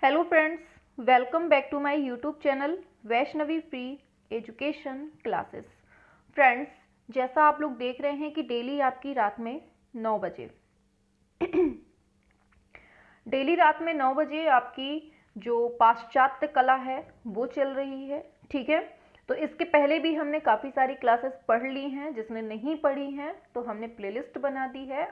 Hello friends, welcome back to my YouTube channel Vaishnavi free education classes. Friends, जैसा आप लोग देख रहे हैं कि डेली आपकी रात में 9 बजे डेली रात में 9 बजे आपकी जो पाश्चात्य कला है वो चल रही है। ठीक है, तो इसके पहले भी हमने काफ़ी सारी क्लासेस पढ़ ली हैं। जिसने नहीं पढ़ी हैं तो हमने प्लेलिस्ट बना दी है।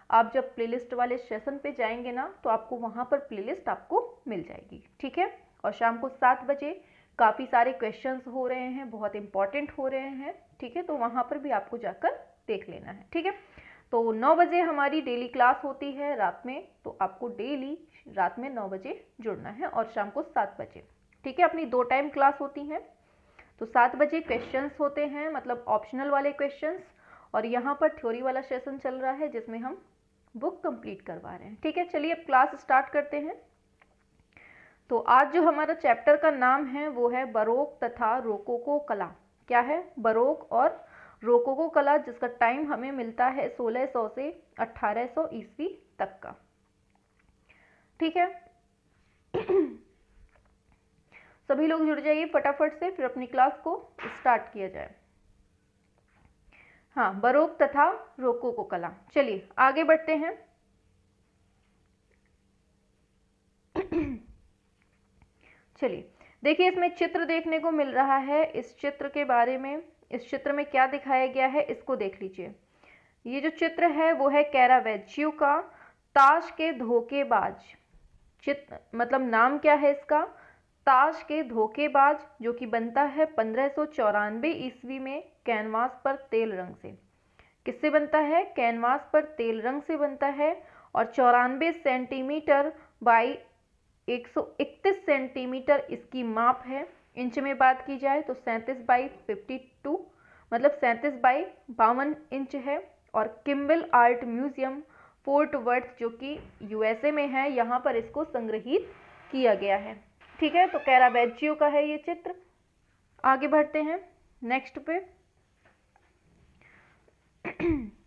आप जब प्लेलिस्ट वाले सेशन पे जाएंगे ना तो आपको वहाँ पर प्लेलिस्ट आपको मिल जाएगी। ठीक है, और शाम को 7 बजे काफ़ी सारे क्वेश्चंस हो रहे हैं, बहुत इंपॉर्टेंट हो रहे हैं। ठीक है, तो वहाँ पर भी आपको जाकर देख लेना है। ठीक है, तो 9 बजे हमारी डेली क्लास होती है रात में, तो आपको डेली रात में 9 बजे जुड़ना है और शाम को 7 बजे। ठीक है, अपनी 2 टाइम क्लास होती हैं। तो 7 बजे क्वेश्चंस होते हैं, मतलब ऑप्शनल वाले क्वेश्चंस, और यहाँ पर थ्योरी वाला सेशन चल रहा है जिसमें हम बुक कंप्लीट करवा रहे हैं। ठीक है, चलिए अब क्लास स्टार्ट करते हैं। तो आज जो हमारा चैप्टर का नाम है वो है बरोक तथा रोकोको कला। क्या है? बरोक और रोकोको कला, जिसका टाइम हमें मिलता है 1600 से 1800 ईस्वी तक का। ठीक है सभी लोग जुड़ जाइए फटाफट से, फिर अपनी क्लास को स्टार्ट किया जाए। हाँ, बरोक तथा रोकोको कला। चलिए आगे बढ़ते हैं। चलिए देखिए, इसमें चित्र देखने को मिल रहा है। इस चित्र के बारे में, इस चित्र में क्या दिखाया गया है इसको देख लीजिए। ये जो चित्र है वो है कैरावेच्चियो का ताश के धोखेबाज। चित्र मतलब नाम क्या है इसका? ताश के धोखेबाज, जो कि बनता है 1594 ईस्वी में कैनवास पर तेल रंग से। किससे बनता है? कैनवास पर तेल रंग से बनता है, और 94 सेंटीमीटर बाई 131 सेंटीमीटर इसकी माप है। इंच में बात की जाए तो 37 बाई 52, मतलब 37 बाई 52 इंच है। और Kimbell art museum Fort Worth, जो कि यूएसए में है, यहाँ पर इसको संग्रहित किया गया है। ठीक है, तो कैरावेच्चियो का है ये चित्र। आगे बढ़ते हैं नेक्स्ट पे।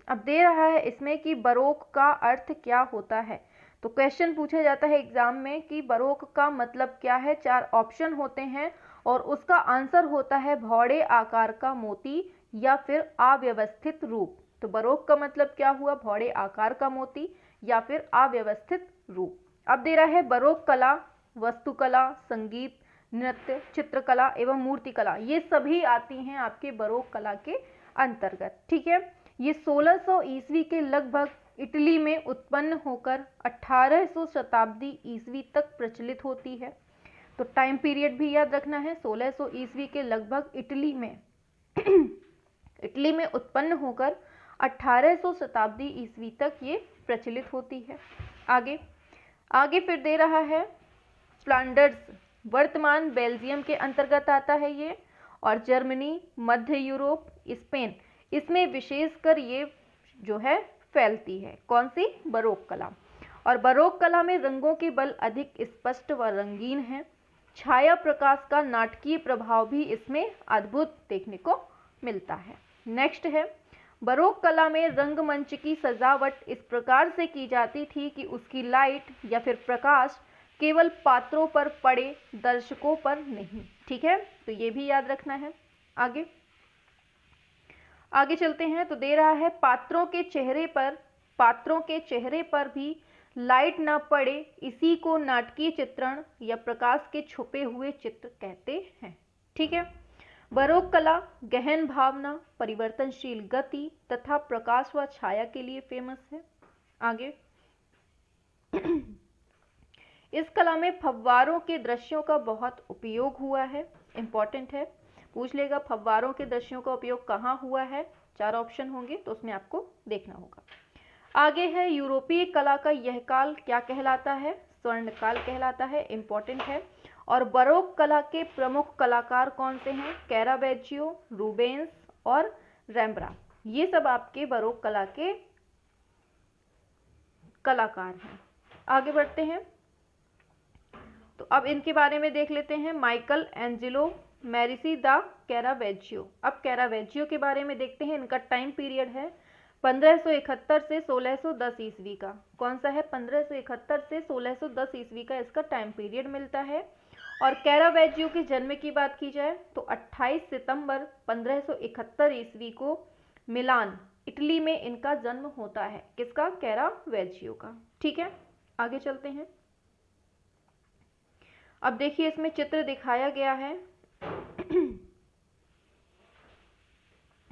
अब दे रहा है इसमें कि बरोक का अर्थ क्या होता है। तो क्वेश्चन पूछा जाता है एग्जाम में कि बरोक का मतलब क्या है। 4 ऑप्शन होते हैं और उसका आंसर होता है भौड़े आकार का मोती या फिर अव्यवस्थित रूप। तो बरोक का मतलब क्या हुआ? भौड़े आकार का मोती या फिर अव्यवस्थित रूप। अब दे रहा है बरोक कला वस्तुकला, संगीत, नृत्य, चित्रकला एवं मूर्तिकला, ये सभी आती हैं आपके बरोक कला के अंतर्गत। ठीक है, ये 1600 ईस्वी के लगभग इटली में उत्पन्न होकर 1800 शताब्दी ईस्वी तक प्रचलित होती है। तो टाइम पीरियड भी याद रखना है, 1600 ईस्वी के लगभग इटली में इटली में उत्पन्न होकर 1800 शताब्दी ईस्वी तक ये प्रचलित होती है। आगे आगे फिर दे रहा है फ्लांडर्स, वर्तमान बेल्जियम के अंतर्गत आता है ये, और जर्मनी, मध्य यूरोप, स्पेन, इसमें विशेषकर ये जो है फैलती है। कौन सी? बरोक कला। और बरोक कला में रंगों के बल अधिक स्पष्ट व रंगीन है। छाया प्रकाश का नाटकीय प्रभाव भी इसमें अद्भुत देखने को मिलता है। नेक्स्ट है, बरोक कला में रंगमंच की सजावट इस प्रकार से की जाती थी कि उसकी लाइट या फिर प्रकाश केवल पात्रों पर पड़े, दर्शकों पर नहीं। ठीक है, तो ये भी याद रखना है। आगे चलते हैं। तो दे रहा है पात्रों के चेहरे पर भी लाइट ना पड़े, इसी को नाटकीय चित्रण या प्रकाश के छुपे हुए चित्र कहते हैं। ठीक है, बरोक कला गहन भावना, परिवर्तनशील गति तथा प्रकाश व छाया के लिए फेमस है। आगे इस कला में फव्वारों के दृश्यों का बहुत उपयोग हुआ है। इंपॉर्टेंट है, पूछ लेगा फव्वारों के दृश्यों का उपयोग कहाँ हुआ है। 4 ऑप्शन होंगे तो उसमें आपको देखना होगा। आगे है यूरोपीय कला का यह काल क्या कहलाता है? स्वर्ण काल कहलाता है। इंपॉर्टेंट है। और बरोक कला के प्रमुख कलाकार कौन से हैं? कैरावेच्चियो, रूबेंस और रेम्ब्रांड, ये सब आपके बरोक कला के कलाकार हैं। आगे बढ़ते हैं, तो अब इनके बारे में देख लेते हैं। माइकल एंजेलो मेडिसी दा कैरावेच्चियो। अब कैरावेच्चियो के बारे में देखते हैं। इनका टाइम पीरियड है 1571 से 1610 ईस्वी का। कौन सा है? 1571 से 1610 ईस्वी का इसका टाइम पीरियड मिलता है। और कैरावेजियो के जन्म की बात की जाए तो 28 सितंबर 1571 ईस्वी को मिलान, इटली में इनका जन्म होता है। किसका? कैरावेजियो का। ठीक है, आगे चलते हैं। अब देखिए इसमें चित्र दिखाया गया है।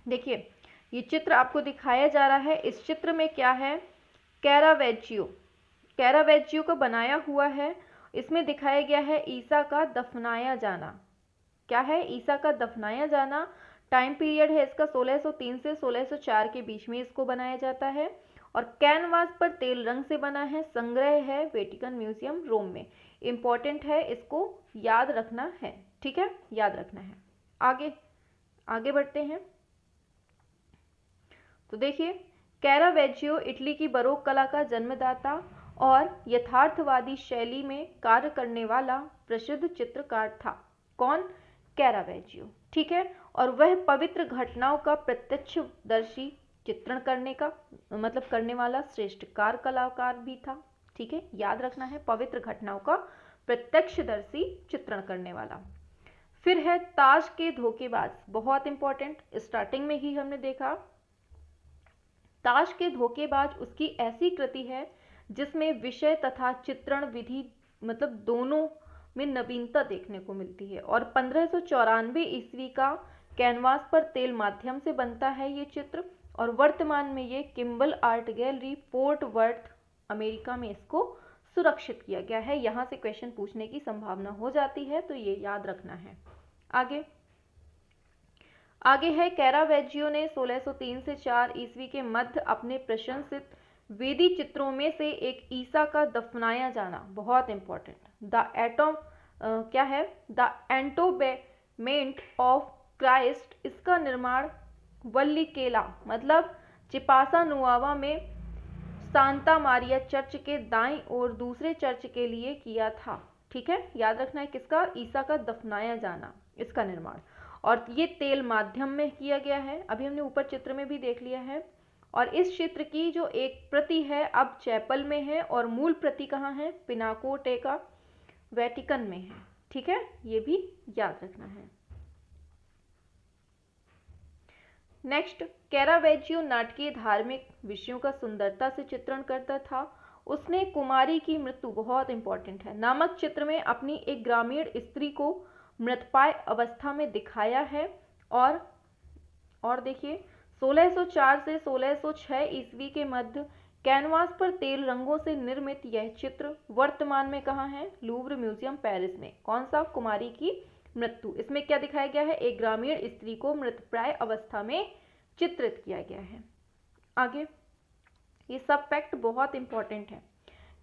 देखिए ये चित्र आपको दिखाया जा रहा है। इस चित्र में क्या है? कैरावेजियो, कैरावेजियो का बनाया हुआ है। इसमें दिखाया गया है ईसा का दफनाया जाना। क्या है? ईसा का दफनाया जाना। टाइम पीरियड है इसका 1603 से 1604 के बीच में इसको बनाया जाता है। और कैनवास पर तेल रंग से बना है। संग्रह है वेटिकन म्यूजियम रोम में। इंपॉर्टेंट है, इसको याद रखना है। ठीक है, याद रखना है। आगे आगे बढ़ते हैं। तो देखिए कैरावेजियो इटली की बरोक कला का जन्मदाता और यथार्थवादी शैली में कार्य करने वाला प्रसिद्ध चित्रकार था। कौन? कैरावेजियो। ठीक है, और वह पवित्र घटनाओं का प्रत्यक्षदर्शी चित्रण करने का मतलब करने वाला श्रेष्ठ कलाकार भी था। ठीक है, याद रखना है, पवित्र घटनाओं का प्रत्यक्षदर्शी चित्रण करने वाला। फिर है ताश के धोखेबाज, बहुत इंपॉर्टेंट, स्टार्टिंग में ही हमने देखा। ताश के धोखेबाज उसकी ऐसी कृति है जिसमें विषय तथा चित्रण विधि मतलब दोनों में नवीनता देखने को मिलती है। और 1594 ईस्वी का कैनवास पर तेल माध्यम से बनता है ये चित्र। और वर्तमान में ये Kimbell art gallery Fort Worth America में इसको सुरक्षित किया गया है। यहाँ से क्वेश्चन पूछने की संभावना हो जाती है, तो ये याद रखना है। आगे है कैरावेजियो ने 1603 से 4 ईस्वी के मध्य अपने प्रशंसित वेदी चित्रों में से एक ईसा का दफनाया जाना, बहुत इंपॉर्टेंट, क्या है? द एंटोबेमेंट ऑफ क्राइस्ट, इसका निर्माण वल्लीकेला मतलब चिपासा नुआवा में सांता मारिया चर्च के दाईं ओर दूसरे चर्च के लिए किया था। ठीक है, याद रखना है किसका? ईसा का दफनाया जाना, इसका निर्माण। और ये तेल माध्यम में किया गया है, अभी हमने ऊपर चित्र में भी देख लिया है। और इस चित्र की जो एक प्रति है अब चैपल में है और मूल प्रति कहाँ है? पिनाकोटेका वेटिकन में है। ठीक है, ये भी याद रखना है। नेक्स्ट, कैरावेजियो नाटकीय धार्मिक विषयों का सुंदरता से चित्रण करता था। उसने कुमारी की मृत्यु, बहुत इंपॉर्टेंट है, नामक चित्र में अपनी एक ग्रामीण स्त्री को मृतप्राय अवस्था में दिखाया है। और देखिए 1604 से 1606 ईस्वी के मध्य कैनवास पर तेल रंगों से निर्मित यह चित्र वर्तमान में कहाँ है? लूव्र म्यूजियम पेरिस में। कौन सा? कुमारी की मृत्यु। इसमें क्या दिखाया गया है? एक ग्रामीण स्त्री को मृतप्राय अवस्था में चित्रित किया गया है। आगे ये सब फैक्ट बहुत इंपॉर्टेंट है।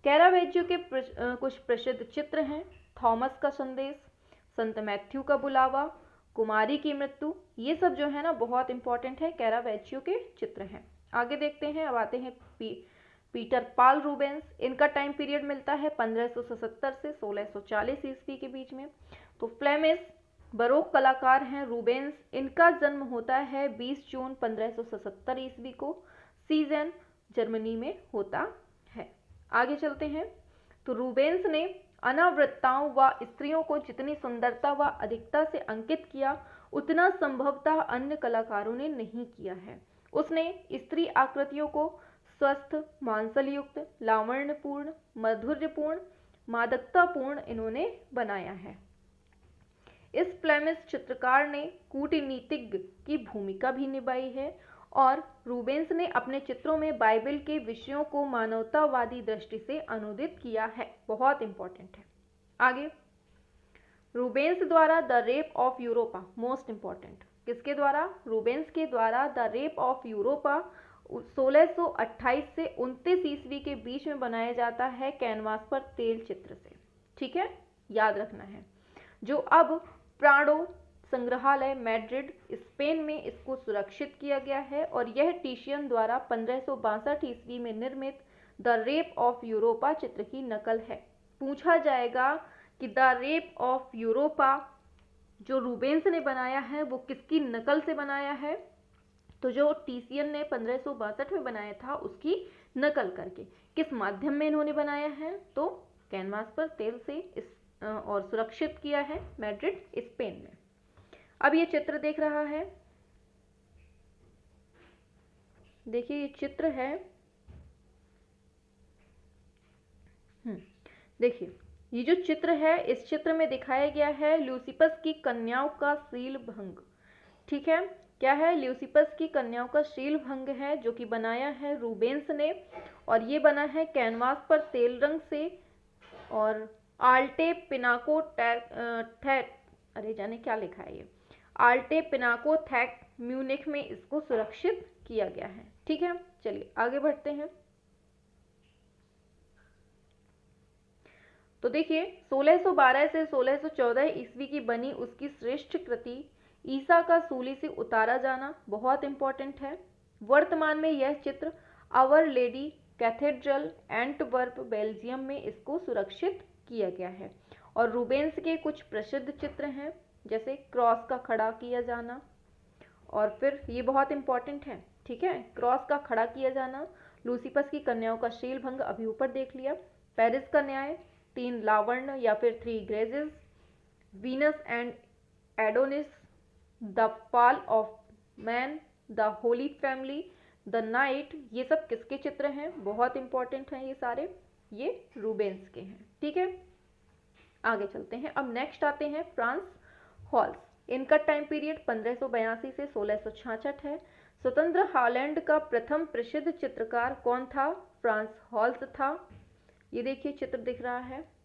कैरावेजियो के कुछ प्रसिद्ध चित्र हैं। थॉमस का संदेश, संत मैथ्यू का बुलावा, कुमारी की मृत्यु, ये सब जो है ना बहुत इंपॉर्टेंट है, कैरावेजियो के चित्र हैं। आगे देखते हैं। अब आते हैं पीटर पाल रूबेंस। इनका टाइम पीरियड मिलता है 1577 से 1640 ईस्वी के बीच में। तो फ्लेमिश बरोक कलाकार हैं रूबेंस। इनका जन्म होता है 20 जून 1577 ईस्वी को सीजन जर्मनी में होता है। आगे चलते हैं। तो रूबेंस ने अनावृत्ताओं व स्त्रियों को जितनी सुंदरता व अधिकता से अंकित किया उतना संभवतः अन्य कलाकारों ने नहीं किया है। उसने स्त्री आकृतियों को स्वस्थ, मांसलयुक्त, लावण्यपूर्ण, माधुर्यपूर्ण, मादकतापूर्ण इन्होंने बनाया है। इस फ्लेमिश चित्रकार ने कूटनीतिज्ञ की भूमिका भी निभाई है। और रूबेंस ने अपने चित्रों में बाइबल के विषयों को मानवतावादी दृष्टि से अनुदित किया है, बहुत इंपॉर्टेंट है। आगे रूबेंस द्वारा the rape of Europa, most important, किसके द्वारा? रूबेंस के द्वारा द रेप ऑफ यूरोपा 1628 से 29 ईस्वी के बीच में बनाया जाता है कैनवास पर तेल चित्र से। ठीक है, याद रखना है। जो अब प्राडो संग्रहालय मैड्रिड स्पेन में इसको सुरक्षित किया गया है। और यह टिशियन द्वारा 1562 ईस्वी में निर्मित द रेप ऑफ यूरोपा चित्र की नकल है। पूछा जाएगा कि द रेप ऑफ यूरोपा जो रूबेंस ने बनाया है वो किसकी नकल से बनाया है? तो जो टीसियन ने 1562 में बनाया था उसकी नकल करके। किस माध्यम में इन्होंने बनाया है? तो कैनवास पर तेल से और सुरक्षित किया है मैड्रिड स्पेन में। अब ये चित्र देख रहा है, देखिए ये चित्र है, देखिए ये जो चित्र है, इस चित्र में दिखाया गया है ल्यूसिपस की कन्याओं का शील भंग। ठीक है, क्या है? ल्यूसिपस की कन्याओं का शील भंग है, जो कि बनाया है रूबेंस ने, और ये बना है कैनवास पर तेल रंग से। और आल्टे पिनाको अरे जाने क्या लिखा है ये, आल्टे पिनाको थैक म्यूनिख में इसको सुरक्षित किया गया है। ठीक है, चलिए आगे बढ़ते हैं। तो देखिए 1612 से 1614 ईस्वी की बनी उसकी श्रेष्ठ कृति ईसा का सूली से उतारा जाना बहुत इंपॉर्टेंट है। वर्तमान में यह चित्र Our Lady cathedral Antwerp Belgium में इसको सुरक्षित किया गया है। और रूबेंस के कुछ प्रसिद्ध चित्र हैं, जैसे क्रॉस का खड़ा किया जाना, और फिर ये बहुत इंपॉर्टेंट है, ठीक है, क्रॉस का खड़ा किया जाना, लूसिपस की कन्याओं का शील भंग अभी ऊपर देख लिया, पेरिस का न्याय, 3 लावण्य या फिर 3 graces, Venus and Adonis, the fall of man, the holy family, the night, ये सब किसके चित्र हैं? बहुत इंपॉर्टेंट हैं ये सारे, ये रूबेंस के हैं। ठीक है, आगे चलते हैं। अब नेक्स्ट आते हैं फ्रांस हॉल्स। इनका टाइम पीरियड 1582 से 1666 है। स्वतंत्र हॉलैंड का प्रथम प्रसिद्ध चित्रकार कौन था? फ्रांस हॉल्स था। ये देखिए चित्र दिख रहा है,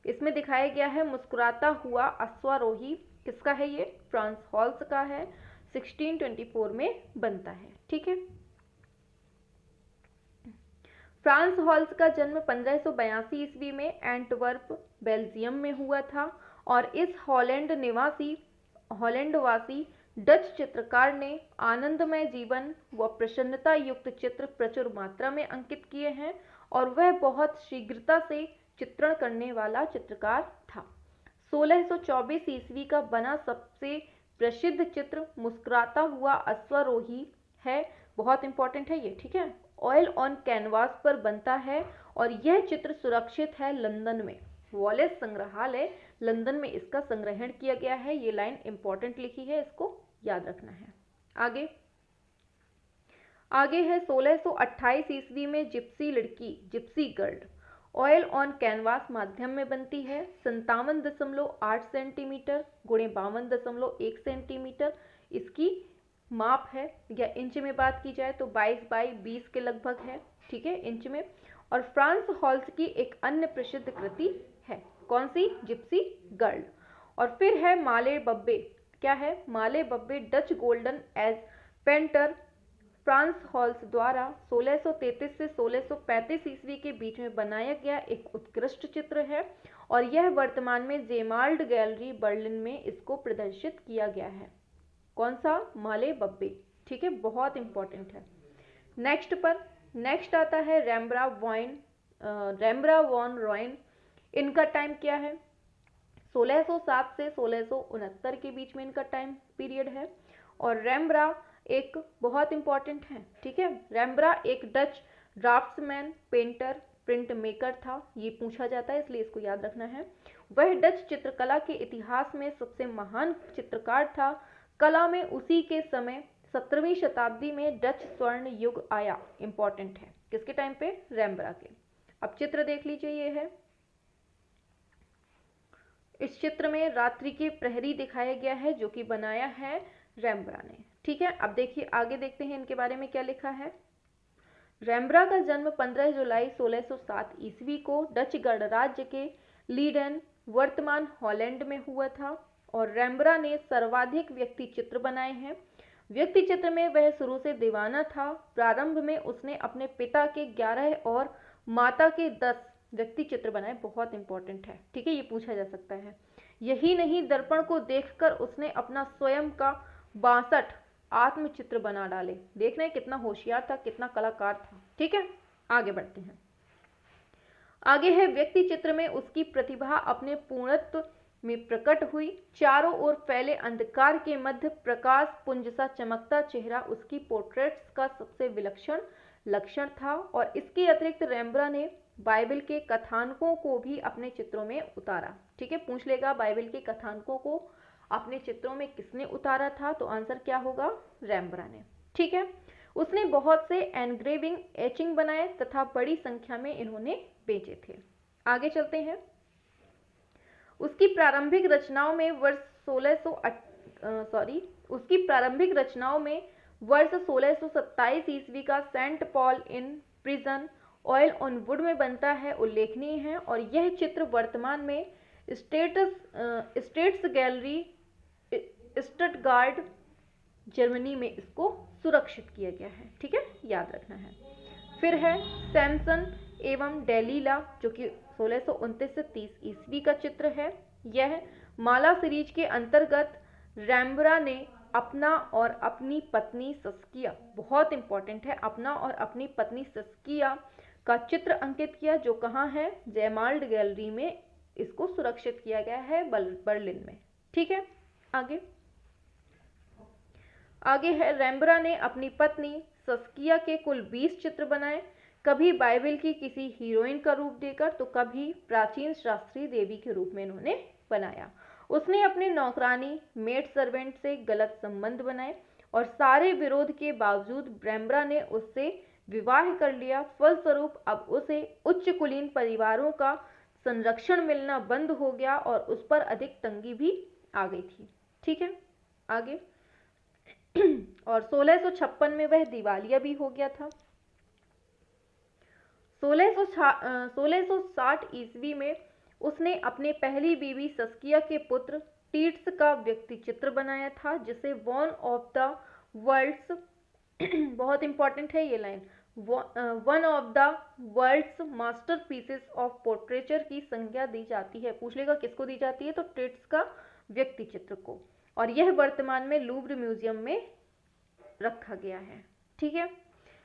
इसमें दिखाया गया है मुस्कुराता हुआ अश्वारोही। किसका है ये? फ्रांस हॉल्स का है। 1624 में बनता है। ठीक है, फ्रांस हॉल्स का जन्म 1582 ईस्वी में एंटवर्प बेल्जियम में हुआ था, और इस हॉलैंडवासी डच चित्रकार ने आनंदमय जीवन व प्रसन्नता युक्त चित्र प्रचुर मात्रा में अंकित किए हैं, और वह बहुत शीघ्रता से चित्रण करने वाला चित्रकार था। 1624 ईस्वी का बना सबसे प्रसिद्ध चित्र मुस्कुराता हुआ अश्वारोही है। बहुत इंपॉर्टेंट है ये। ठीक है, ऑयल ऑन कैनवास पर बनता है, और यह चित्र सुरक्षित है लंदन में। वॉलेस संग्रहालय लंदन में इसका संग्रहण किया गया है। ये लाइन इंपॉर्टेंट लिखी है, इसको याद रखना है। आगे है 1628 ईस्वी में जिप्सी लड़की, Gypsy girl, oil on canvas माध्यम में बनती है। 57.8 सेंटीमीटर गुणे 52.1 सेंटीमीटर इसकी माप है, या इंच में बात की जाए तो 22 बाई 20 के लगभग है। ठीक है, इंच में। और फ्रांस हॉल्स की एक अन्य प्रसिद्ध कृति है, कौन सी? Gypsy girl. और फिर है माले बब्बे। क्या है? Malle Babbe Dutch golden age painter, Frans Hals द्वारा 1633 से 1635 ईस्वी के बीच में बनाया गया एक उत्कृष्ट चित्र है, और यह वर्तमान में जेमाल्ड गैलरी बर्लिन में इसको प्रदर्शित किया गया है। कौन सा? माले बब्बे। ठीक है, बहुत इंपॉर्टेंट है। नेक्स्ट आता है रैम्ब्रा वॉन रॉइन। इनका टाइम क्या है? 1607 से 1669 के बीच में इनका टाइम पीरियड है। और रैम्ब्रा एक बहुत इंपॉर्टेंट है। ठीक है, रैम्ब्रा एक Dutch draughtsman, painter, print maker था। ये पूछा जाता है, इसलिए इसको याद रखना है। वह डच चित्रकला के इतिहास में सबसे महान चित्रकार था। कला में उसी के समय 17वीं शताब्दी में डच स्वर्ण युग आया। इंपॉर्टेंट है। किसके टाइम पे? रैम्ब्रा के। अब चित्र देख लीजिए, ये है। इस चित्र में रात्रि के प्रहरी दिखाया गया है, जो कि बनाया है रैम्ब्रा ने। ठीक है, अब देखिए आगे देखते हैं इनके बारे में क्या लिखा है। रैम्ब्रा का जन्म 15 जुलाई 1607 ईस्वी को डच गणराज्य के लीडेन, वर्तमान हॉलैंड में हुआ था। और रैम्ब्रा ने सर्वाधिक व्यक्ति चित्र बनाए हैं। व्यक्ति चित्र में वह शुरू से दीवाना था। प्रारंभ में उसने अपने पिता के 11 और माता के 10 व्यक्ति चित्र बनाए। बहुत इंपॉर्टेंट है। ठीक है, ये पूछा जा सकता है। यही नहीं, दर्पण को देखकर उसने अपना स्वयं का 62 आत्मचित्र बना डाले। देख रहे हैं कितना होशियार था, कितना कलाकार था। ठीक है, आगे बढ़ते हैं। आगे है व्यक्ति चित्र में उसकी प्रतिभा अपने पूर्णत्व में प्रकट हुई। चारों ओर फैले अंधकार के मध्य प्रकाश पुंज सा चमकता चेहरा उसकी पोर्ट्रेट्स का सबसे विलक्षण लक्षण था। और इसके अतिरिक्त रेम्ब्रा ने बाइबल के कथानकों को भी अपने चित्रों में उतारा। ठीक है, पूछ लेगा बाइबल के कथानकों को अपने चित्रों में किसने उतारा था, तो आंसर क्या होगा, रेम्ब्रा ने। ठीक है, उसने बहुत से एनग्रेविंग एचिंग बनाए तथा बड़ी संख्या में इन्होंने बेचे थे। आगे चलते हैं। उसकी प्रारंभिक रचनाओं में वर्ष 1627 ईस्वी का Saint Paul in prison oil on wood में बनता है उल्लेखनीय है। और यह चित्र वर्तमान में स्टेट्स गैलरी स्टटगार्ट जर्मनी में इसको सुरक्षित किया गया है। ठीक है, याद रखना है। फिर है सैमसन एवं डेलीला, जो कि 1629 से 30 ईस्वी का चित्र है। यह माला सीरीज के अंतर्गत रेम्ब्रा ने अपना और अपनी पत्नी सस्किया, बहुत इंपॉर्टेंट है, अपना और अपनी पत्नी सस्किया का चित्र अंकित किया, जो कहाँ है, जयमाल्ड गैलरी में इसको सुरक्षित किया गया है, बर्लिन में। ठीक है, आगे है रेम्ब्रा ने अपनी पत्नी सस्किया के कुल 20 चित्र बनाए, कभी बाइबल की किसी हीरोइन का रूप देकर तो कभी प्राचीन शास्त्रीय देवी के रूप में इन्होंने बनाया। उसने अपने नौकरानी मेड सर्वेंट से गलत संबंध बनाए और सारे विरोध के बावजूद रेम्ब्रा ने उससे विवाह कर लिया। फलस्वरूप अब उसे उच्च कुलीन परिवारों का संरक्षण मिलना बंद हो गया और उस पर अधिक तंगी भी आ गई थी। ठीक है, आगे और 1656 में वह दिवालिया भी हो गया था। 1660 ईस्वी में उसने अपने पहली बीवी सस्किया के पुत्र टीट्स का व्यक्ति चित्र बनाया था, जिसे वन ऑफ द वर्ल्ड्स बहुत इंपॉर्टेंट है ये line, one of the world's masterpieces of portraiture की संज्ञा दी जाती है। पूछ लेगा किसको दी जाती है, तो टीट्स का व्यक्ति चित्र को। और यह वर्तमान में लूव्र म्यूजियम में रखा गया है। ठीक है,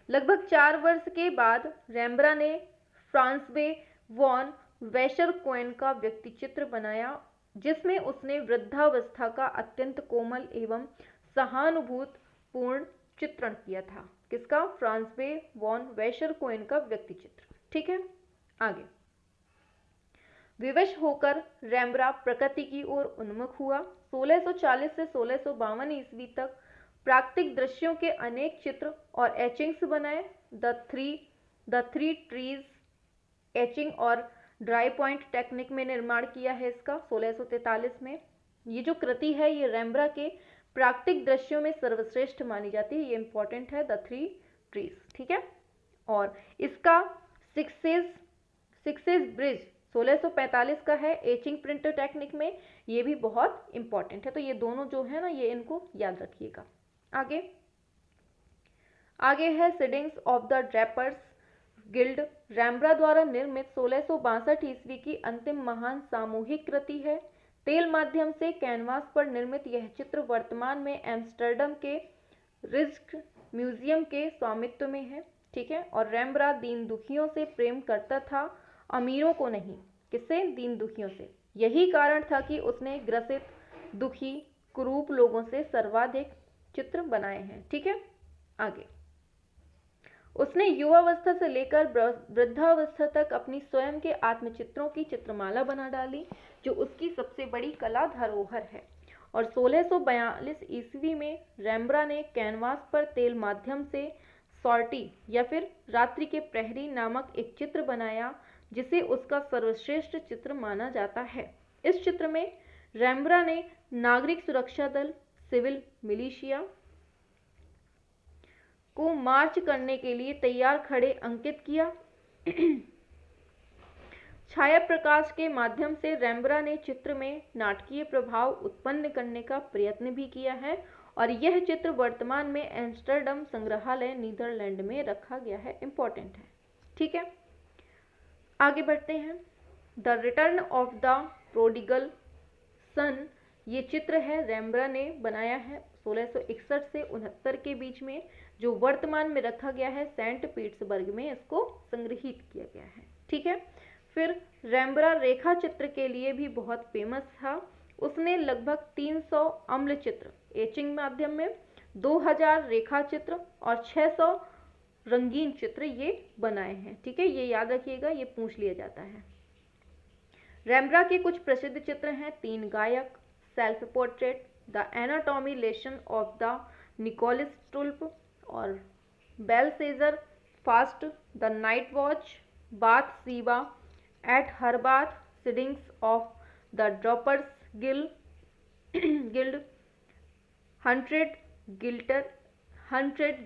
लगभग 4 वर्ष के बाद रेम्ब्रा ने फ्रांसवे वॉन वेशरकोइन का व्यक्ति चित्र बनाया, जिसमें उसने वृद्धावस्था का अत्यंत कोमल एवं सहानुभूतिपूर्ण चित्रण किया था। किसका, फ्रांसवे वॉन वेशरकोइन का व्यक्ति चित्र। ठीक है, आगे विवश होकर रेम्ब्रा प्रकृति की ओर उन्मुख हुआ। 1640 से 1652 ईस्वी तक प्राकृतिक दृश्यों के अनेक चित्र और एचिंग्स बनाए। द थ्री ट्रीज एचिंग और ड्राई पॉइंट टेक्निक में निर्माण किया है इसका 1643 में। ये जो कृति है ये रेम्ब्रा के प्राकृतिक दृश्यों में सर्वश्रेष्ठ मानी जाती है, ये इंपॉर्टेंट है, द थ्री ट्रीज। ठीक है, और इसका सिक्सेस ब्रिज 1645 का है एचिंग प्रिंटर टेक्निक में, ये भी बहुत इंपॉर्टेंट है। तो ये दोनों जो है ना, ये इनको याद रखिएगा। आगे है सिडिंग्स ऑफ द ड्रैपर्स गिल्ड, रेम्ब्रा द्वारा निर्मित 1662 ईस्वी की अंतिम महान सामूहिक कृति है। तेल माध्यम से कैनवास पर निर्मित यह चित्र वर्तमान में एम्स्टर्डम के रिज्क म्यूजियम के स्वामित्व में है। ठीक है, और रेम्ब्रा दीन दुखियों से प्रेम करता था, अमीरों को नहीं। किससे, दीन दुखियों से। यही कारण था कि उसने ग्रसित, दुखी, कुरूप लोगों से सर्वाधिक चित्र बनाए हैं। ठीक है, आगे उसने युवावस्था से लेकर वृद्धावस्था तक अपनी स्वयं के आत्मचित्रों की चित्रमाला बना डाली, जो उसकी सबसे बड़ी कला धरोहर है। और 1642 ईस्वी में रेम्ब्रा ने कैनवास पर तेल माध्यम से सॉर्टी या फिर रात्रि के प्रहरी नामक एक चित्र बनाया, जिसे उसका सर्वश्रेष्ठ चित्र माना जाता है। इस चित्र में रेम्ब्रा ने नागरिक सुरक्षा दल, सिविल मिलिशिया को मार्च करने के लिए तैयार खड़े अंकित किया। छाया प्रकाश के माध्यम से रेम्ब्रा ने चित्र में नाटकीय प्रभाव उत्पन्न करने का प्रयत्न भी किया है, और यह चित्र वर्तमान में एम्स्टर्डम संग्रहालय नीदरलैंड में रखा गया है। इंपॉर्टेंट है। ठीक है, आगे बढ़ते हैं। The return of the prodigal सन, ये चित्र है रेम्ब्रा ने बनाया है 1661 से 69 के बीच में, जो वर्तमान में रखा गया है सेंट पीटर्सबर्ग में, इसको संग्रहित किया गया है। ठीक है, फिर रेम्ब्रा रेखा चित्र के लिए भी बहुत फेमस था। उसने लगभग 300 अम्ल चित्र एचिंग माध्यम में, 2000 रेखा चित्र और 600 रंगीन चित्र ये बनाए हैं। ठीक है, ये याद रखिएगा, ये पूछ लिया जाता है। रेम्ब्रा के कुछ प्रसिद्ध चित्र हैं 3 गायक, self portrait, the anatomy lesson of the Nicolaes Tulp और Belshazzar feast, the night watch, Bathsheba, at her bath, syndics of the drapers guild, 100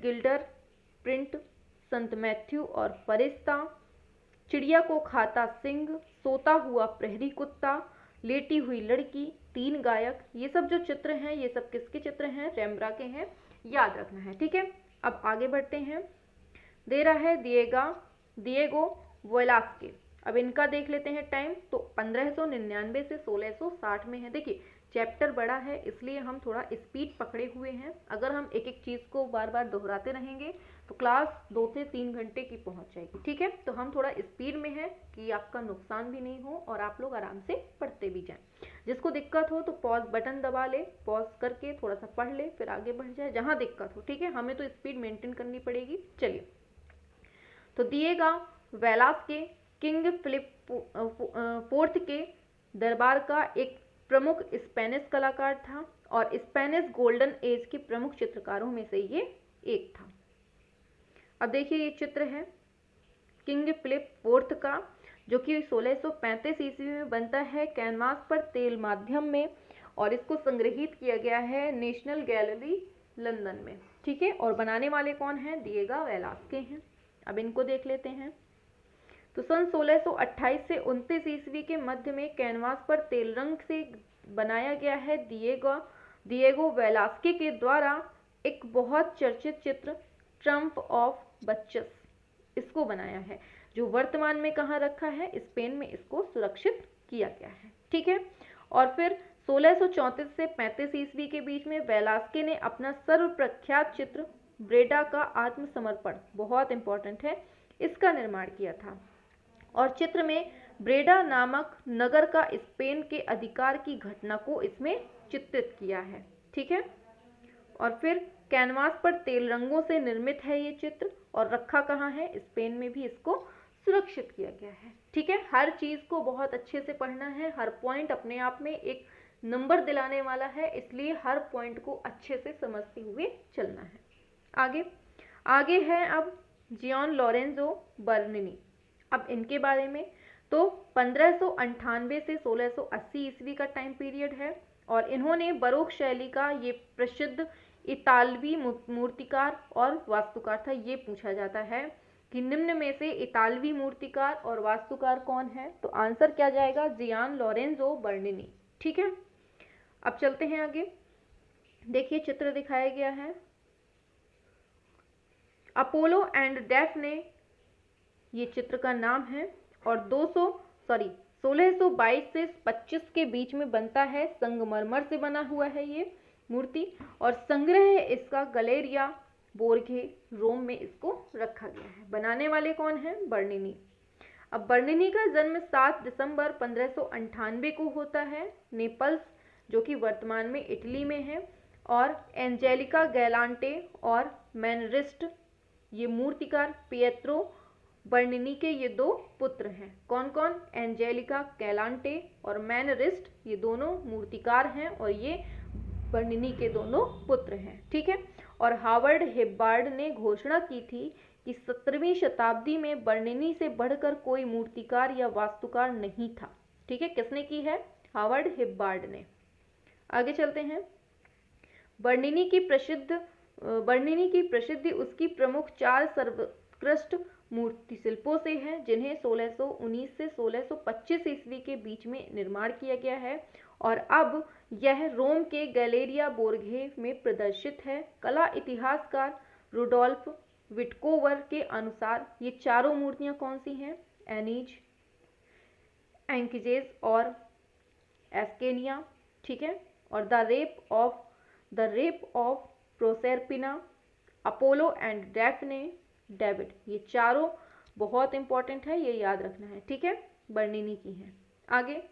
guilder print, संत मैथ्यू और फरिश्ता, चिड़िया को खाता सिंह, सोता हुआ प्रहरी कुत्ता, लेटी हुई लड़की, 3 गायक। ये सब जो चित्र हैं ये सब किसके चित्र हैं? रेम्ब्रा के हैं, याद रखना है। ठीक है, अब आगे बढ़ते हैं। दे रहा है दिएगो वेलास्के। अब इनका देख लेते हैं टाइम, तो 1599 से 1660 में है। देखिए चैप्टर बड़ा है इसलिए हम थोड़ा स्पीड पकड़े हुए हैं। अगर हम एक एक चीज़ को बार बार दोहराते रहेंगे तो क्लास 2 से 3 घंटे की पहुंच जाएगी। ठीक है, तो हम थोड़ा स्पीड में है कि आपका नुकसान भी नहीं हो और आप लोग आराम से पढ़ते भी जाएं। जिसको दिक्कत हो तो पॉज बटन दबा ले, पॉज करके थोड़ा सा पढ़ ले, फिर आगे बढ़ जाए जहाँ दिक्कत हो। ठीक है, हमें तो स्पीड मेंटेन करनी पड़ेगी। चलिए, तो दिएगा वेलास्के किंग फिलिप फोर्थ के दरबार का एक प्रमुख स्पेनिश कलाकार था और स्पेनिश गोल्डन एज के प्रमुख चित्रकारों में से ये एक था। अब देखिए ये चित्र है किंग फिलिप फोर्थ का, जो कि 1635 ईस्वी में बनता है कैनवास पर तेल माध्यम में, और इसको संग्रहित किया गया है नेशनल गैलरी लंदन में। ठीक है, और बनाने वाले कौन हैं? दिएगा वेलास्के हैं। अब इनको देख लेते हैं। तो सन 1628 से 29 ईस्वी के मध्य में कैनवास पर तेल रंग से बनाया गया है दिएगो वेलास्के के द्वारा एक बहुत चर्चित चित्र ट्रम्प ऑफ बच्चस, इसको बनाया है, जो वर्तमान में कहाँ रखा है? स्पेन में इसको सुरक्षित किया गया है। ठीक है, और फिर 1634 से 35 ईस्वी के बीच में वेलास्के ने अपना सर्वप्रख्यात चित्र ब्रेडा का आत्मसमर्पण, बहुत इंपॉर्टेंट है, इसका निर्माण किया था। और चित्र में ब्रेडा नामक नगर का स्पेन के अधिकार की घटना को इसमें चित्रित किया है। ठीक है, और फिर कैनवास पर तेल रंगों से निर्मित है ये चित्र, और रखा कहाँ है? स्पेन में भी इसको सुरक्षित किया गया है। ठीक है, हर चीज़ को बहुत अच्छे से पढ़ना है, हर पॉइंट अपने आप में एक नंबर दिलाने वाला है, इसलिए हर पॉइंट को अच्छे से समझते हुए चलना है। आगे है अब जियोन लोरेंजो बर्निनी। अब इनके बारे में, तो 1598 से 1680 ईस्वी का टाइम पीरियड है, और इन्होंने बरोक शैली का ये प्रसिद्ध इतालवी मूर्तिकार और वास्तुकार था। ये पूछा जाता है कि निम्न में से इतालवी मूर्तिकार और वास्तुकार कौन है? तो आंसर क्या जाएगा? जियान लोरेंजो बर्निनी। ठीक है, अब चलते हैं आगे। देखिए चित्र दिखाया गया है, अपोलो एंड डेफने ये चित्र का नाम है, और 1622 से 25 के बीच में बनता है, संगमरमर से बना हुआ है ये मूर्ति, और संग्रह है इसका गैलेरिया बोर्गे रोम में इसको रखा गया है। बनाने वाले कौन हैं? बर्निनी। अब बर्निनी का जन्म 7 दिसंबर 1598 को होता है नेपल्स, जो कि वर्तमान में इटली में है, और एंजेलिका गैलांटे और मैनरिस्ट ये मूर्तिकार पिएत्रो बर्निनी के ये 2 पुत्र हैं। कौन कौन? एंजेलिका गैलांटे और मैनरिस्ट, ये दोनों मूर्तिकार हैं और ये बर्निनी के दोनों पुत्र हैं। ठीक है, और हावर्ड हिब्बार्ड ने घोषणा की थी कि 17वीं शताब्दी में बर्निनी से बढ़कर कोई मूर्तिकार या वास्तुकार नहीं था। ठीक है, किसने की है? हावर्ड हिब्बार्ड ने। आगे चलते हैं। बर्निनी की प्रसिद्धि उसकी प्रमुख 4 सर्वोत्कृष्ट मूर्ति शिल्पों से है, जिन्हें 1619 से 1625 ईस्वी के बीच में निर्माण किया गया है, और अब यह रोम के गैलेरिया बोर्गे में प्रदर्शित है। कला इतिहासकार रुडोल्फ विटकोवर के अनुसार ये चारों मूर्तियां कौन सी हैं? एनीज, एंकिजेस और एस्केनिया। ठीक है, और the rape of Proserpina, Apollo and Daphne, David, ये चारों बहुत इंपॉर्टेंट है, ये याद रखना है। ठीक है, बर्निनी की हैं। आगे,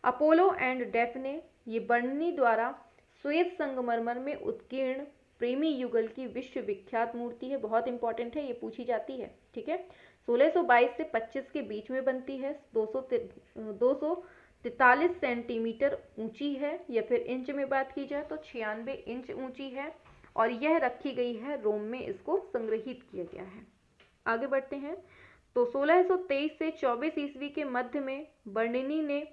अपोलो एंड डेफने, ये बर्निनी द्वारा श्वेत संगमरमर में उत्कीर्ण प्रेमी युगल की विश्व विख्यात मूर्ति है। बहुत इंपॉर्टेंट है, ये पूछी जाती है। ठीक है, 1622 से 25 के बीच में बनती है, 243 सेंटीमीटर ऊंची है, या फिर इंच में बात की जाए तो 96 इंच ऊंची है, और यह रखी गई है रोम में, इसको संग्रहित किया गया है। आगे बढ़ते हैं, तो 1623 से 24 ईस्वी के मध्य में बर्निनी ने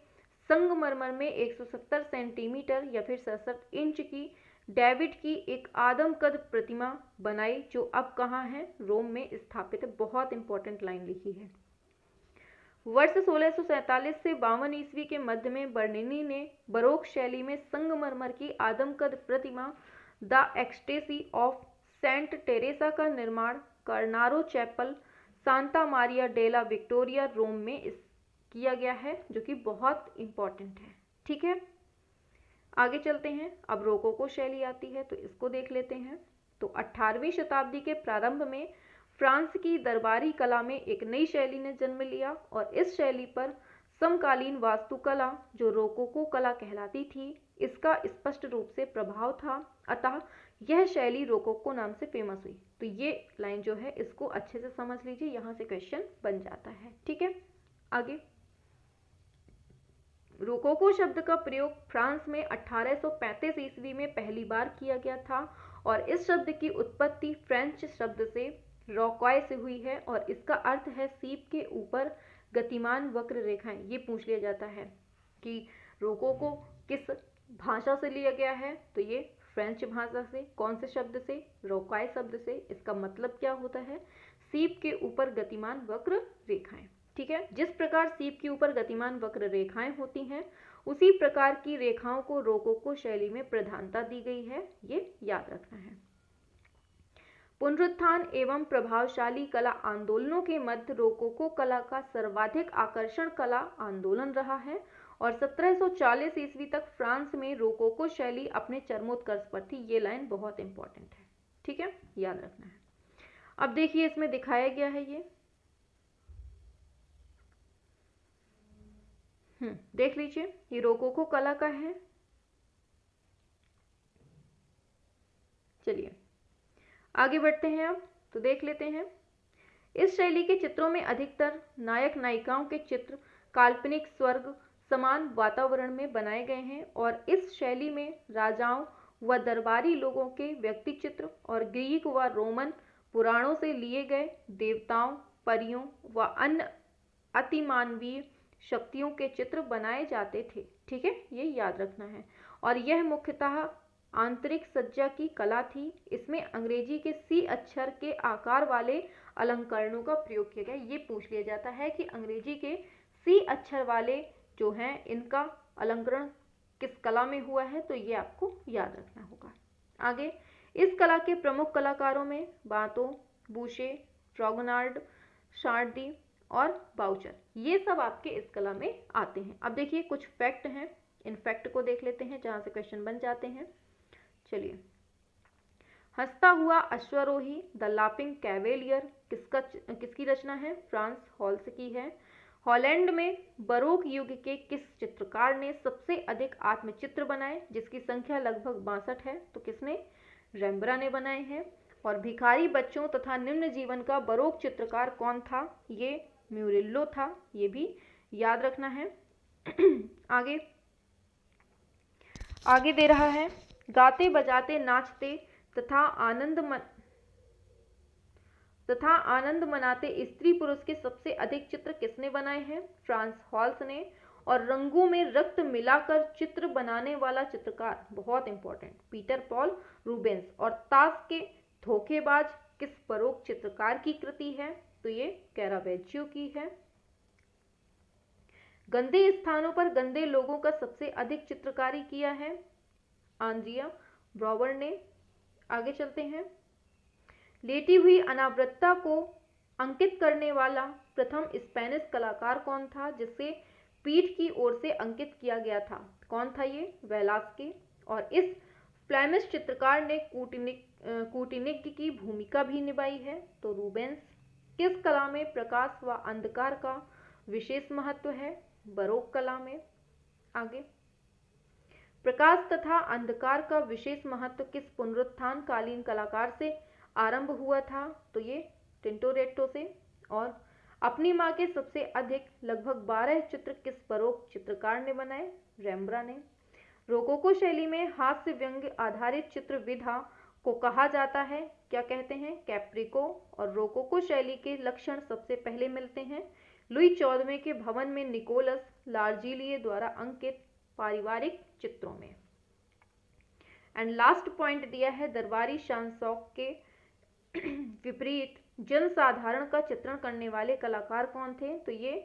संगमरमर में 170 सेंटीमीटर या फिर 67 इंच की डेविड की एक आदमकद प्रतिमा बनाई, जो अब कहाँ है, रोम में स्थापित है। बहुत इंपॉर्टेंट लाइन लिखी है। वर्ष 1647 से 52 ईस्वी के मध्य में बर्निनी ने बरोक शैली में संगमरमर की आदमकद प्रतिमा the ecstasy of saint Teresa का निर्माण Cornaro chapel, Santa Maria della Victoria, Rome में किया गया है, जो कि बहुत इंपॉर्टेंट है। ठीक है, आगे चलते हैं। अब रोकोको शैली आती है, तो इसको देख लेते हैं। तो 18वीं शताब्दी के प्रारंभ में फ्रांस की दरबारी कला में एक नई शैली ने जन्म लिया, और इस शैली पर समकालीन वास्तुकला, जो रोकोको कला कहलाती थी, इसका स्पष्ट रूप से प्रभाव था। अतः यह शैली रोकोको नाम से फेमस हुई। तो ये लाइन जो है, इसको अच्छे से समझ लीजिए, यहाँ से क्वेश्चन बन जाता है। ठीक है, आगे, रोकोको शब्द का प्रयोग फ्रांस में 1835 ईस्वी में पहली बार किया गया था, और इस शब्द की उत्पत्ति फ्रेंच शब्द से रोकॉय से हुई है, और इसका अर्थ है सीप के ऊपर गतिमान वक्र रेखाएं। ये पूछ लिया जाता है कि रोकोको किस भाषा से लिया गया है, तो ये फ्रेंच भाषा से। कौन से शब्द से? रोकॉय शब्द से। इसका मतलब क्या होता है? सीप के ऊपर गतिमान वक्र रेखाएं। ठीक है, जिस प्रकार सीप के ऊपर गतिमान वक्र रेखाएं होती हैं, उसी प्रकार की रेखाओं को रोकोको शैली में प्रधानता दी गई है, ये याद रखना है। पुनरुत्थान एवं प्रभावशाली कला आंदोलनों के मध्य रोकोको कला का सर्वाधिक आकर्षण कला आंदोलन रहा है, और 1740 ईस्वी तक फ्रांस में रोकोको शैली अपने चरमोत्कर्ष पर थी। ये लाइन बहुत इंपॉर्टेंट है। ठीक है, याद रखना है। अब देखिए, इसमें दिखाया गया है, ये देख लीजिए, ये रोकोको कला का है। चलिए आगे बढ़ते हैं। अब तो देख लेते हैं। इस शैली के चित्रों में अधिकतर नायक नायिकाओं के चित्र काल्पनिक स्वर्ग समान वातावरण में बनाए गए हैं, और इस शैली में राजाओं व दरबारी लोगों के व्यक्ति चित्र और ग्रीक व रोमन पुराणों से लिए गए देवताओं, परियों व अन्य अतिमानवीय शक्तियों के चित्र बनाए जाते थे। ठीक है, ये याद रखना है। और यह मुख्यतः आंतरिक सज्जा की कला थी। इसमें अंग्रेजी के सी अक्षर के आकार वाले अलंकरणों का प्रयोग किया गया। ये पूछ लिया जाता है कि अंग्रेजी के सी अक्षर वाले जो हैं, इनका अलंकरण किस कला में हुआ है, तो ये आपको याद रखना होगा। आगे, इस कला के प्रमुख कलाकारों में बातो, बूशे, फ्रॉगनार्ड, शार्डी और बाउचर, ये सब आपके इस कला में आते हैं। अब देखिए, कुछ फैक्ट हैं, इन फैक्ट को देख लेते हैं, जहां से क्वेश्चन बन जाते हैं। चलिए, हंसता हुआ अश्वरोही द लाफिंग कैवेलियर किसकी रचना है? फ्रांस हॉल्स की है। हॉलैंड में बरोक युग के किस चित्रकार ने सबसे अधिक आत्मचित्र बनाए, जिसकी संख्या लगभग 62 है? तो किसने? रेम्ब्रा ने बनाए हैं। और भिखारी बच्चों तथा निम्न जीवन का बरोक चित्रकार कौन था? ये म्यूरिल्लो था। ये भी याद रखना है। आगे दे रहा है, गाते बजाते नाचते तथा आनंद मनाते स्त्री पुरुष के सबसे अधिक चित्र किसने बनाए हैं? फ्रांस हॉल्स ने। और रंगों में रक्त मिलाकर चित्र बनाने वाला चित्रकार, बहुत इंपॉर्टेंट, पीटर पॉल रूबेंस। और ताश के धोखेबाज किस बरोक चित्रकार की कृति है? तो ये कैरावेज्जियो की है। गंदे स्थानों पर गंदे लोगों का सबसे अधिक चित्रकारी किया है आंद्रिया ब्राउवर ने। आगे चलते हैं। लेटी हुई अनावृतता को अंकित करने वाला प्रथम स्पेनिश कलाकार कौन था, जिसे पीठ की ओर से अंकित किया गया था? कौन था ये? वेलास्के। और इस फ्लेमिश चित्रकार ने कूटनीतिज्ञ की भूमिका भी निभाई है, तो रूबेंस। किस कला में प्रकाश व अंधकार का विशेष महत्व है बरोक कला में। आगे, प्रकाश तथा अंधकार का विशेष महत्व किस पुनरुत्थान कालीन कलाकार से आरंभ हुआ था? तो ये टिंटोरेट्टो से। और अपनी माँ के सबसे अधिक लगभग 12 चित्र किस बरोक चित्रकार ने बनाए? रेम्ब्रा ने। रोकोको शैली में हास्य व्यंग्य आधारित चित्र विधा को कहा जाता है, क्या कहते हैं? कैप्रिको। और रोकोको शैली के लक्षण सबसे पहले मिलते हैं लुई 14वें के भवन में निकोलस लार्जिलिए द्वारा अंकित पारिवारिक चित्रों में। एंड लास्ट पॉइंट दिया है दरबारी शानशौक के विपरीत जनसाधारण का चित्रण करने वाले कलाकार कौन थे? तो ये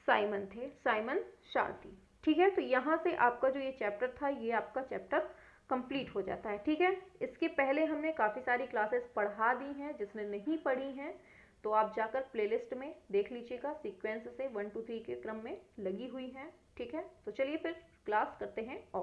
साइमन थे, साइमन शार्दी। ठीक है, तो यहाँ से आपका जो ये चैप्टर था ये आपका चैप्टर कंप्लीट हो जाता है। ठीक है, इसके पहले हमने काफ़ी सारी क्लासेस पढ़ा दी हैं, जिसने नहीं पढ़ी हैं तो आप जाकर प्लेलिस्ट में देख लीजिएगा, सीक्वेंस से 1 2 3 के क्रम में लगी हुई हैं। ठीक है, तो चलिए फिर क्लास करते हैं।